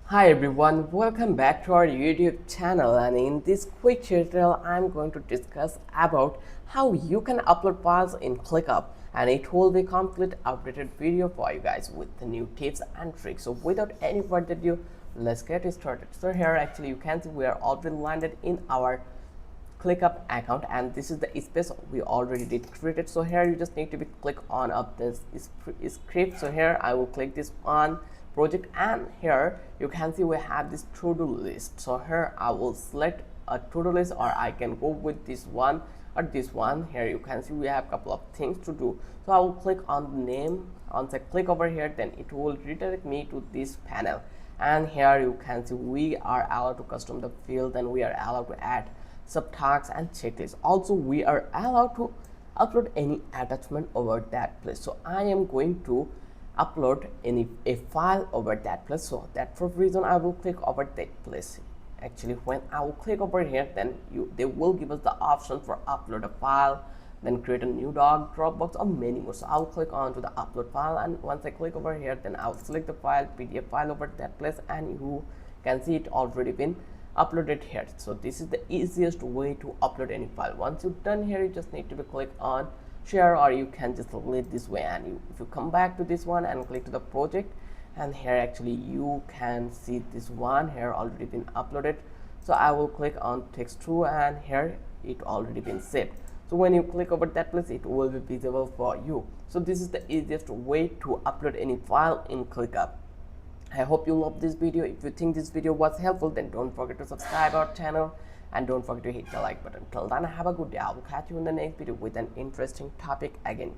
Hi everyone, welcome back to our YouTube channel, and in this quick tutorial I'm going to discuss about how you can upload files in ClickUp, and it will be complete updated video for you guys with the new tips and tricks. So without any further ado, let's get started. So here actually you can see we are already landed in our ClickUp account, and this is the space we already did created. So here you just need to be click on up this script. So here I will click this on project, and here you can see we have this to-do list. So here I will select a to-do list, or I can go with this one or this one. Here you can see we have a couple of things to do. So I will click on the name. Once I click over here, then it will redirect me to this panel, and here you can see we are allowed to custom the field, and we are allowed to add subtasks and checklists. Also we are allowed to upload any attachment over that place. So I am going to upload a file over that place, so that for reason I will click over that place. Actually when I will click over here, then they will give us the option for upload a file, then create a new doc, Dropbox, or many more. So I will click on to the upload file, and once I click over here, then I will select the file, PDF file over that place, and you can see it already been uploaded here. So this is the easiest way to upload any file. Once you're done here, you just need to be click on share, or you can just leave this way, and if you come back to this one and click to the project, and here actually you can see this one here already been uploaded. So I will click on text 2, and here it already been saved. So when you click over that place, it will be visible for you. So this is the easiest way to upload any file in ClickUp. I hope you love this video. If you think this video was helpful, then don't forget to subscribe our channel, and don't forget to hit the like button. Till then, have a good day. I will catch you in the next video with an interesting topic again.